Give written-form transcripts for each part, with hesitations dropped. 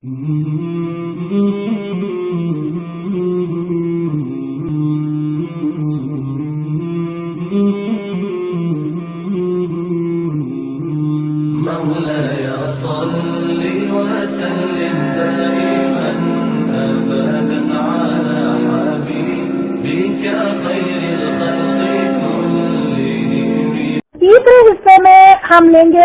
مولاي صل وسلم دائما أبدا على حبيبك خير الخلق كلهم. تیسرے حصے میں ہم لیں گے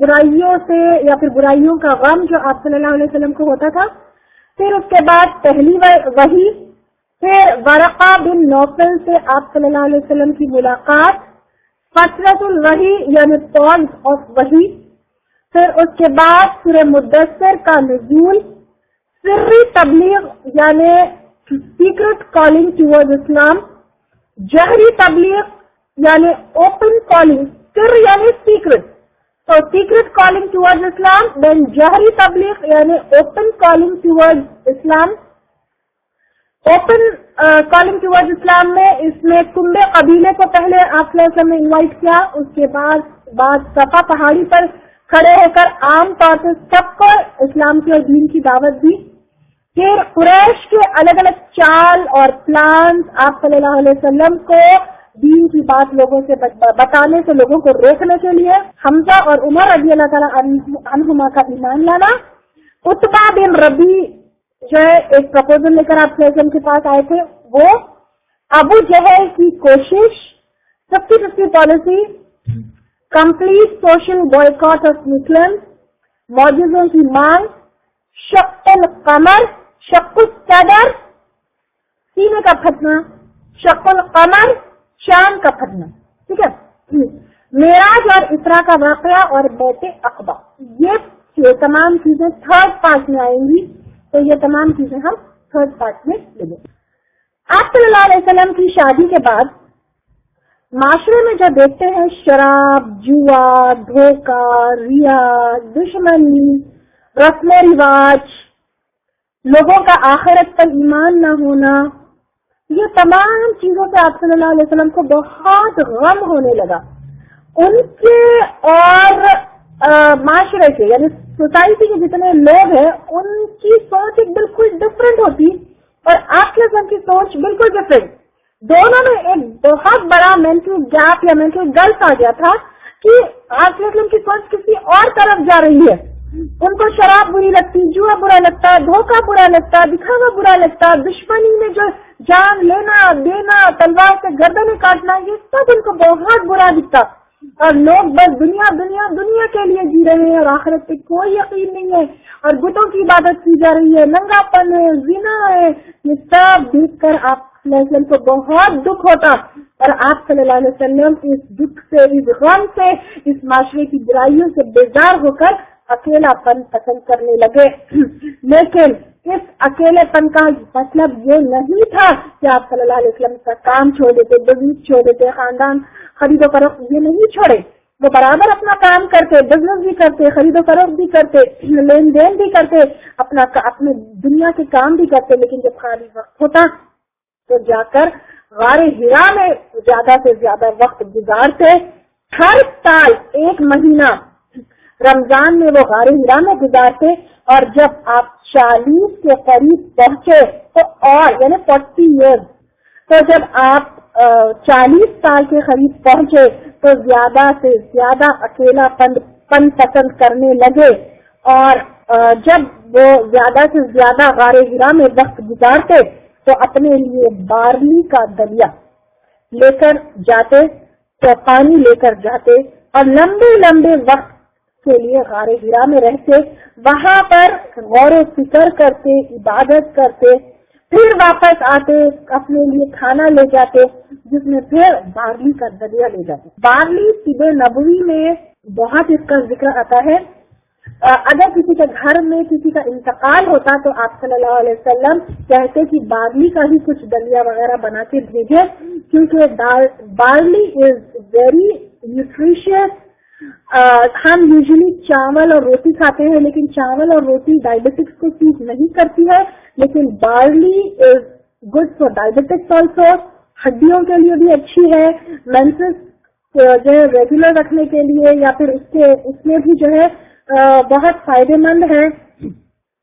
برائیوں سے یا پھر برائیوں کا غم جو آپ صلی اللہ علیہ وسلم کو ہوتا تھا. پھر اس کے بعد پہلی وحی، پھر ورقہ بن نوفل سے آپ صلی اللہ علیہ وسلم کی ملاقات، فصلۃ الوحی یعنی پوز آف وحی، پھر اس کے بعد سورہ مدثر کا نزول، سری تبلیغ یعنی سیکرٹ کالنگ ٹوورڈ اسلام، جہری تبلیغ یعنی اوپن کالنگ، سر یعنی سیکرٹ، تو سیکرٹ کالنگ ٹوورڈ اسلام، دین جہری تبلیغ یعنی اوپن کالنگ ٹوورڈ اسلام. اوپن کالنگ ٹوورڈ اسلام میں اس میں کنبے قبیلے کو پہلے آپ صلی اللہ علیہ وسلم نے انوائٹ کیا، اس کے بعد صفا پہاڑی پر کھڑے ہو کر عام طور سے سب کو اسلام کے اور دین کی دعوت دی. پھر قریش کے الگ الگ چال اور پلانز آپ صلی اللہ علیہ وسلم کو دین کی بات لوگوں سے بتانے سے لوگوں کو روکنے کے لیے، حمزہ اور عمر رضی اللہ تعالیٰ عنہما کا ایمان لانا. عتبہ بن ربی جو ہے ایک پرپوزل لے کر آپ صلی اللہ علیہ وسلم کے پاس آئے تھے، وہ ابو جہل کی کوشش، 50-50 policy, complete social boycott of مسلم، معجزوں کی مانگ، شق القمر، شق الصدر سینے کا پھٹنا، شق القمر چاند کا پھٹنا، ٹھیک ہے، معراج اور اسرا کا واقعہ اور بیت عقبہ، یہ تمام چیزیں تھرڈ پارٹ میں آئیں گی، تو یہ تمام چیزیں ہم تھرڈ پارٹ میں لیں گے. آپ صلی اللہ علیہ وسلم کی شادی کے بعد معاشرے میں جو دیکھتے ہیں شراب، جوا، دھوکہ، ریا، دشمنی، رسم و رواج، لوگوں کا آخرت پر ایمان نہ ہونا، یہ تمام چیزوں سے آپ صلی اللہ علیہ وسلم کو بہت غم ہونے لگا. ان کے اور معاشرے کے یعنی سوسائٹی کے جتنے لوگ ہیں ان کی سوچ ایک بالکل ڈفرینٹ ہوتی اور آپ کے وسلم کی سوچ بالکل ڈفرینٹ. دونوں میں ایک بہت بڑا مینٹل گیپ یا مینٹل گلف آ گیا تھا کہ آپ کے وسلم کی سوچ کسی اور طرف جا رہی ہے. ان کو شراب بری لگتی، جوا برا لگتا، دھوکہ برا لگتا، دکھاوا برا لگتا، دشمنی میں جو جان لینا دینا، تلوار سے گردنیں کاٹنا، یہ سب ان کو بہت برا دکھتا. اور لوگ بس دنیا دنیا دنیا کے لیے جی رہے ہیں اور آخرت پہ کوئی یقین نہیں ہے، اور بتوں کی عبادت کی جا رہی ہے، ننگا پن ہے، زنا ہے. یہ سب دیکھ کر آپ صلی اللہ علیہ وسلم کو بہت دکھ ہوتا اور آپ صلی اللہ علیہ وسلم اس دکھ سے، اس غم سے، اس معاشرے کی برائیوں سے بیزار ہو کر اکیلا پن پسند کرنے لگے. لیکن اس اکیلے پن کا مطلب یہ نہیں تھا کہ آپ صلی اللہ علیہ وسلم کا کام چھوڑ دیتے، بزنس چھوڑ دیتے، خاندان، خرید و فروخت، یہ نہیں چھوڑے. وہ برابر اپنا کام کرتے، بزنس بھی کرتے، خرید و فروخت بھی کرتے، لین دین بھی کرتے، اپنے دنیا کے کام بھی کرتے. لیکن جب خالی وقت ہوتا تو جا کر غار حرا میں زیادہ سے زیادہ وقت گزارتے. ہر سال 1 مہینہ رمضان میں وہ غار حرا میں گزارتے، اور جب آپ 40 کے قریب پہنچے تو اور یعنی 40 ایئرز، تو جب آپ 40 سال کے قریب پہنچے تو زیادہ سے زیادہ اکیلا پن پسند کرنے لگے. اور جب وہ زیادہ سے زیادہ غار حرا میں وقت گزارتے تو اپنے لیے بارلی کا دریا لے کر جاتے، تو پانی لے کر جاتے اور لمبے لمبے وقت کے لیے غار حرا میں رہتے، وہاں پر غور و فکر کرتے، عبادت کرتے، پھر واپس آتے، اپنے لیے کھانا لے جاتے جس میں پھر بارلی کا دریا لے جاتے. بارلی طب نبوی میں بہت اس کا ذکر آتا ہے. اگر کسی کے گھر میں کسی کا انتقال ہوتا تو آپ صلی اللہ علیہ وسلم کہتے کہ بارلی کا ہی کچھ دلیا وغیرہ بنا کے بھیجے، کیونکہ بارلی از ویری نیوٹریشیس. ہم یوزلی چاول اور روٹی کھاتے ہیں، لیکن چاول اور روٹی ڈائبٹکس کو سوٹ نہیں کرتی ہے، لیکن barley is good for ڈائبٹکس also, ہڈیوں کے لیے بھی اچھی ہے، مینسس جو ہے ریگولر رکھنے کے لیے یا پھر اس میں بھی جو ہے بہت فائدے مند ہے.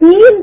3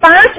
5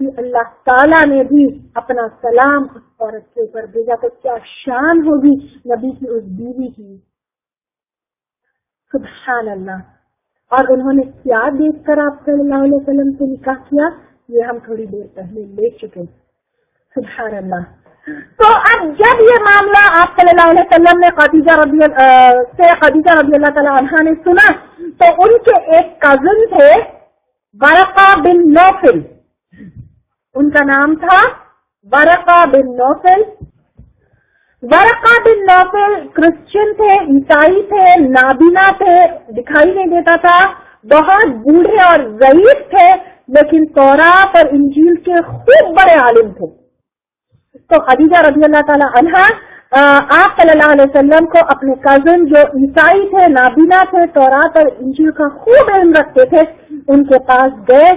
کہ اللہ تعالیٰ نے بھی اپنا سلام اس عورت کے اوپر بھیجا، تو کیا شان ہوگی نبی کی اس بیوی کی، سبحان اللہ۔ اور انہوں نے کیا دیکھ کر آپ صلی اللہ علیہ وسلم سے نکاح کیا، یہ ہم تھوڑی دیر پہلے لے چکے، سبحان اللہ۔ تو اب جب یہ معاملہ آپ صلی اللہ علیہ وسلم نے خدیجہ رضی اللہ تعالیٰ عنہا نے سنا، تو ان کے ایک کزن تھے ورقہ بن نوفل، ان کا نام تھا ورقہ بن نوفل۔ ورقہ بن نوفل کرسچن تھے، عیسائی تھے، نابینا تھے، دکھائی نہیں دیتا تھا، بہت بوڑھے اور ضعیف تھے، لیکن تورات اور انجیل کے خوب بڑے عالم تھے۔ تو خدیجہ رضی اللہ تعالی عنہا آپ صلی اللہ علیہ وسلم کو اپنے کزن جو عیسائی تھے، نابینا تھے، تورات اور انجیل کا خوب علم رکھتے تھے، ان کے پاس گئے،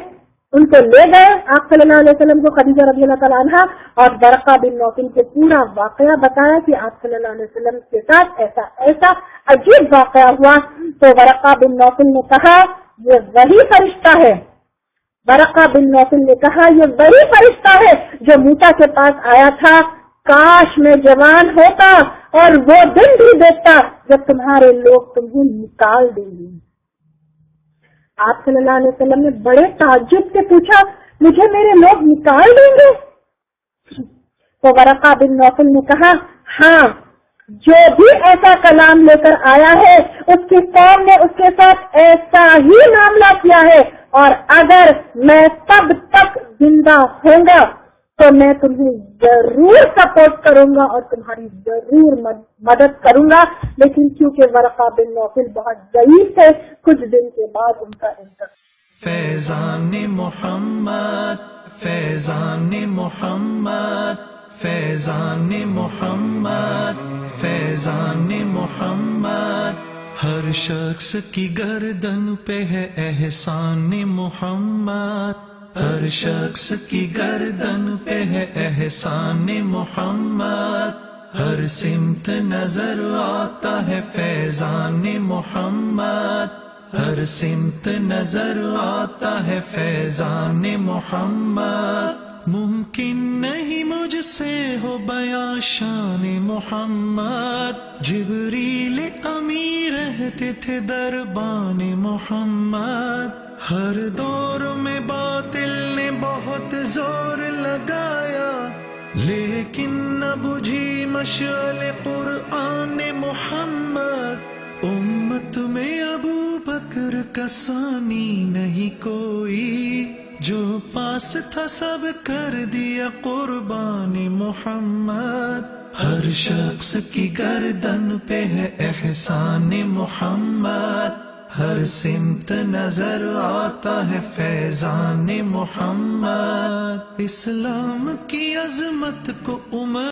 ان کو لے گئے آپ صلی اللہ علیہ وسلم کو، خدیجہ رضی اللہ تعالیٰ عنہا، اور ورقہ بن نوفل کو پورا واقعہ بتایا کہ آپ صلی اللہ علیہ وسلم کے ساتھ ایسا ایسا عجیب واقعہ ہوا۔ تو ورقہ بن نوفل نے کہا یہ وہی فرشتہ ہے، ورقہ بن نوفل نے کہا یہ وہی فرشتہ ہے جو موسیٰ کے پاس آیا تھا، کاش میں جوان ہوتا اور وہ دن بھی دیکھتا جب تمہارے لوگ تمہیں نکال دیں گے۔ آپ صلی اللہ علیہ وسلم نے بڑے تعجب سے پوچھا مجھے میرے لوگ نکال دیں گے؟ تو ورقہ بن نوفل نے کہا ہاں، جو بھی ایسا کلام لے کر آیا ہے اس کی قوم نے اس کے ساتھ ایسا ہی معاملہ کیا ہے، اور اگر میں تب تک زندہ ہوں گا تو میں تمہیں ضرور سپورٹ کروں گا اور تمہاری ضرور مدد کروں گا، لیکن کیونکہ ورقہ بن نوفل بہت ضعیف ہے، کچھ دن کے بعد ان کا انتقال۔ فیضان محمد، فیضان محمد، فیضان محمد، فیضان محمد، ہر شخص کی گردن پہ ہے احسان محمد، ہر شخص کی گردن پہ ہے احسان محمد، ہر سمت نظر آتا ہے فیضان محمد، ہر سمت نظر آتا ہے فیضان محمد، ممکن نہیں مجھ سے ہو بیاں شان محمد، جبریل امی رہتے تھے دربان محمد، ہر دور میں باطل نے بہت زور لگایا لیکن نہ بجھی مشعل قرآن محمد، امت میں ابو بکر کا ثانی نہیں کوئی، جو پاس تھا سب کر دیا قربان محمد، ہر شخص کی گردن پہ ہے احسان محمد، ہر سمت نظر آتا ہے فیضان محمد، اسلام کی عظمت کو عمر